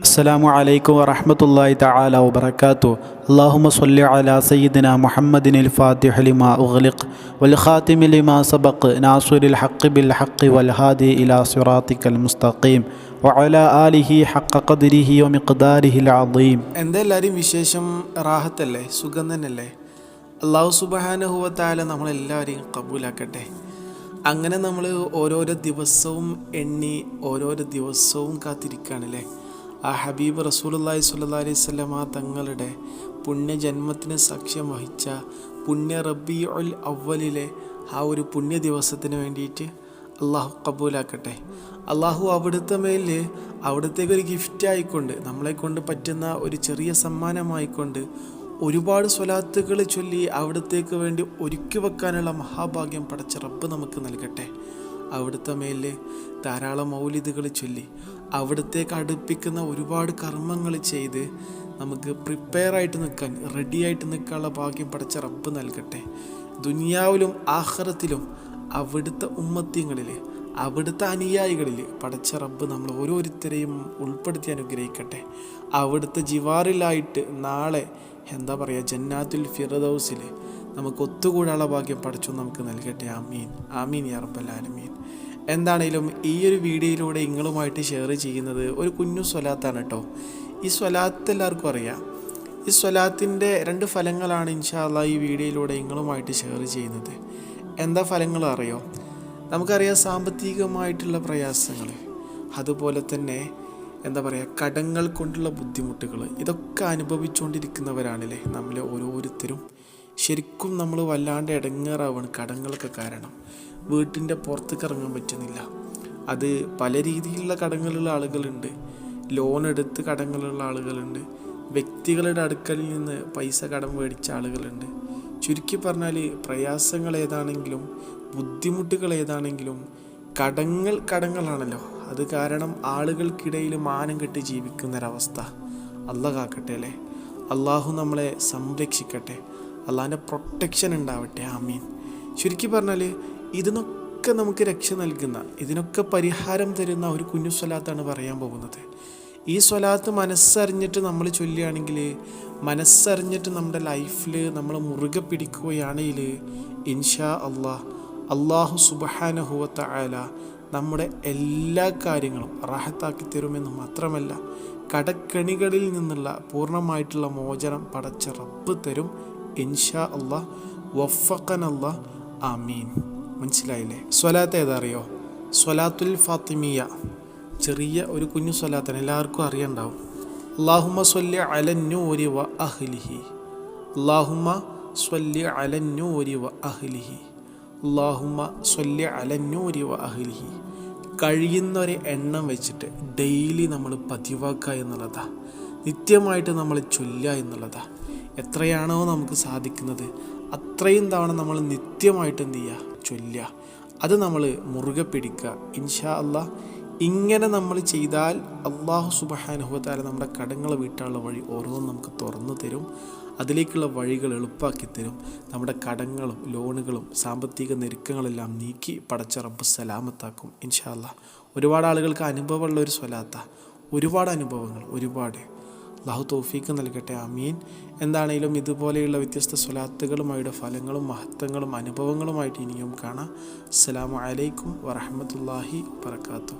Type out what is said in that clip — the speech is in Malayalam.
അസ്സലാമു അലൈക്കും വറഹ്മത്തുള്ളാഹി തആല വബറകാതുഹു. അല്ലാഹുമ്മ സ്വല്ലി അലാ സയ്യിദിനാ മുഹമ്മദിനിൽ ഫാത്തിഹി ലിമാ ഉഗ്ലിഖ് വൽ ഖാതിമി ലിമാ സബഖ് നാസിറിൽ ഹഖ് ബിൽ ഹഖ് വൽ ഹാദി ഇലാ സിറാത്തിക്കൽ മുസ്തഖീം വഅലാ ആലിഹി ഹഖ ഖദ്രിഹി വമിഖ്ദാരിഹിൽ അദീം. എന്തെല്ലാവരും വിശേഷം? റാഹത്തല്ലേ? സുഖം തന്നെയല്ലേ? അല്ലാഹു സുബ്ഹാനഹു വ തആല നമ്മളെല്ലാവരെയും കബൂലാക്കട്ടെ. അങ്ങനെ നമ്മൾ ഓരോരോ ദിവസവും എണ്ണി ഓരോരോ ദിവസവും കാത്തിരിക്കുകയാണല്ലേ ആ ഹബീബ് റസൂലുള്ളാഹി സ്വല്ലല്ലാഹി അലൈഹി വസല്ലമ തങ്ങളുടെ പുണ്യജന്മത്തിന് സാക്ഷ്യം വഹിച്ച പുണ്യ റബീഉൽ അവ്വലിലെ ആ ഒരു പുണ്യ ദിവസത്തിന് വേണ്ടിയിട്ട് അള്ളാഹു കബൂലാക്കട്ടെ. അള്ളാഹു അവിടുത്തെ മേൽ അവിടത്തേക്ക് ഒരു ഗിഫ്റ്റ് ആയിക്കൊണ്ട് നമ്മളെ കൊണ്ട് പറ്റുന്ന ഒരു ചെറിയ സമ്മാനമായിക്കൊണ്ട് ഒരുപാട് സ്വലാത്തുകൾ ചൊല്ലി അവിടത്തേക്ക് വേണ്ടി ഒരുക്കി വെക്കാനുള്ള മഹാഭാഗ്യം പടച്ച റബ്ബ് നമുക്ക് നൽകട്ടെ. അവിടുത്തെ മേൽ ധാരാളം മൗലിദുകൾ ചൊല്ലി അവിടത്തേക്ക് അടുപ്പിക്കുന്ന ഒരുപാട് കർമ്മങ്ങൾ ചെയ്ത് നമുക്ക് പ്രിപ്പയറായിട്ട് നിൽക്കാൻ റെഡിയായിട്ട് നിൽക്കാനുള്ള ഭാഗ്യം പടച്ച റബ്ബ് നൽകട്ടെ. ദുനിയാവിലും ആഖിറത്തിലും അവിടുത്തെ ഉമ്മത്തിങ്ങളിൽ അവിടുത്തെ അനുയായികളിൽ പടച്ച റബ്ബ് നമ്മൾ ഓരോരുത്തരെയും ഉൾപ്പെടുത്തി അനുഗ്രഹിക്കട്ടെ. അവിടുത്തെ ജിവാറിലായിട്ട് നാളെ എന്താ പറയുക ജന്നാത്തുൽ ഫിർദൗസിൽ നമുക്ക് ഒത്തുകൂടാനുള്ള ഭാഗ്യം പടച്ചു നമുക്ക് നൽകട്ടെ. ആമീൻ ആമീൻ യാ റബ്ബൽ ആലമീൻ. എന്താണെങ്കിലും ഈ ഒരു വീഡിയോയിലൂടെ നിങ്ങളുമായിട്ട് ഷെയർ ചെയ്യുന്നത് ഒരു കുഞ്ഞു സ്വലാത്താണ് കേട്ടോ. ഈ സ്വലാത്ത് എല്ലാവർക്കും അറിയാം. ഈ സ്വലാത്തിൻ്റെ 2 ഫലങ്ങളാണ് ഇൻഷാ അല്ലാഹ് ഈ വീഡിയോയിലൂടെ നിങ്ങളുമായിട്ട് ഷെയർ ചെയ്യുന്നത്. എന്താ ഫലങ്ങൾ അറിയോ? നമുക്കറിയാം സാമ്പത്തികമായിട്ടുള്ള പ്രയാസങ്ങൾ, അതുപോലെ തന്നെ എന്താ പറയുക കടങ്ങൾ കൊണ്ടുള്ള ബുദ്ധിമുട്ടുകൾ, ഇതൊക്കെ അനുഭവിച്ചുകൊണ്ടിരിക്കുന്നവരാണല്ലേ നമ്മൾ ഓരോരുത്തരും. ശരിക്കും നമ്മൾ വല്ലാണ്ട് ഇടങ്ങേറാവാണ് കടങ്ങളൊക്കെ കാരണം. വീട്ടിൻ്റെ പുറത്തേക്ക് ഇറങ്ങാൻ പറ്റുന്നില്ല. അത് പല രീതിയിലുള്ള കടങ്ങളുള്ള ആളുകളുണ്ട്. ലോൺ എടുത്ത് കടങ്ങളുള്ള ആളുകളുണ്ട്. വ്യക്തികളുടെ അടുക്കലിൽ നിന്ന് പൈസ കടം മേടിച്ച ആളുകളുണ്ട്. ചുരുക്കി പറഞ്ഞാൽ പ്രയാസങ്ങൾ ഏതാണെങ്കിലും ബുദ്ധിമുട്ടുകൾ ഏതാണെങ്കിലും കടങ്ങളാണല്ലോ. അത് കാരണം ആളുകൾക്കിടയിൽ മാനം കെട്ടി ജീവിക്കുന്നൊരവസ്ഥ അല്ലാഹ് കാക്കട്ടെ അല്ലേ. അള്ളാഹു നമ്മളെ സംരക്ഷിക്കട്ടെ. അള്ളാഹിൻ്റെ പ്രൊട്ടക്ഷൻ ഉണ്ടാവട്ടെ. ആമീൻ. ചുരുക്കി പറഞ്ഞാൽ ഇതിനൊക്കെ നമുക്ക് രക്ഷ നൽകുന്ന ഇതിനൊക്കെ പരിഹാരം തരുന്ന ഒരു കുഞ്ഞു സ്വലാത്താണ് പറയാൻ പോകുന്നത്. ഈ സ്വലാത്ത് മനസ്സറിഞ്ഞിട്ട് നമ്മൾ ചൊല്ലുകയാണെങ്കിൽ, മനസ്സറിഞ്ഞിട്ട് നമ്മുടെ ലൈഫിൽ നമ്മൾ മുറുകെ പിടിക്കുകയാണെങ്കിൽ ഇൻഷാ അള്ളാഹു സുബ്ഹാനഹു വ തആല നമ്മുടെ എല്ലാ കാര്യങ്ങളും റാഹത്താക്കി തരുമെന്ന് മാത്രമല്ല കടക്കെണികളിൽ നിന്നുള്ള പൂർണ്ണമായിട്ടുള്ള മോചനം പടച്ച റബ്ബ് തരും. ഇൻഷാ അല്ലാഹ് വഫഖനല്ലാഹ്. ആമീൻ. മനസ്സിലായില്ലേ? സ്വലാത്ത് ഏതാ അറിയോ? സ്വലാത്തുൽ ഫാത്തിമിയ. ചെറിയ ഒരു കുഞ്ഞു സ്വലാത്താണ്, എല്ലാവർക്കും അറിയണ്ടാവും. അല്ലാഹുമ്മ സ്വല്ലി അലന്നൂരി വ അഹ്ലിഹി, അല്ലാഹുമ്മ സ്വല്ലി അലന്നൂരി വ അഹ്ലിഹി, അല്ലാഹുമ്മ സ്വല്ലി അലന്നൂരി വ അഹ്ലിഹി. കഴിയുന്നൊരു എണ്ണം വെച്ചിട്ട് ഡെയിലി നമ്മൾ പതിവാക്കുക എന്നുള്ളതാ. നിത്യമായിട്ട് നമ്മൾ ചൊല്ലുക എന്നുള്ളതാ. എത്രയാണോ നമുക്ക് സാധിക്കുന്നത് അത്രയും തവണ നമ്മൾ നിത്യമായിട്ട് എന്ത് ചെയ്യുക? ചൊല്ലുക. അത് നമ്മൾ മുറുകെ പിടിക്കുക. ഇൻഷാ അല്ലാഹ് ഇങ്ങനെ നമ്മൾ ചെയ്താൽ അല്ലാഹു സുബ്ഹാനഹു വ തആല നമ്മുടെ കടങ്ങൾ വീട്ടാനുള്ള വഴി ഓരോന്നും നമുക്ക് തുറന്നു തരും. അതിലേക്കുള്ള വഴികൾ എളുപ്പമാക്കി തരും. നമ്മുടെ കടങ്ങളും ലോണുകളും സാമ്പത്തിക ഞെരുക്കങ്ങളെല്ലാം നീക്കി പടച്ച റബ്ബ് സലാമത്താക്കും ഇൻഷാ അല്ലാഹ്. ഒരുപാട് ആളുകൾക്ക് അനുഭവമുള്ള ഒരു സ്വലാത്താണ്. ഒരുപാട് അനുഭവങ്ങൾ, ഒരുപാട്. അല്ലാഹു തൗഫീഖ് നൽകട്ടെ. ആമീൻ. എന്താണെങ്കിലും ഇതുപോലെയുള്ള വ്യത്യസ്ത സ്വലാത്തുകളുമായുടെ ഫലങ്ങളും മഹത്വങ്ങളും അനുഭവങ്ങളുമായിട്ട് ഇനിയും കാണാം. അസ്സലാമു അലൈക്കും വറഹ്മത്തുള്ളാഹി വബറകാതുഹു.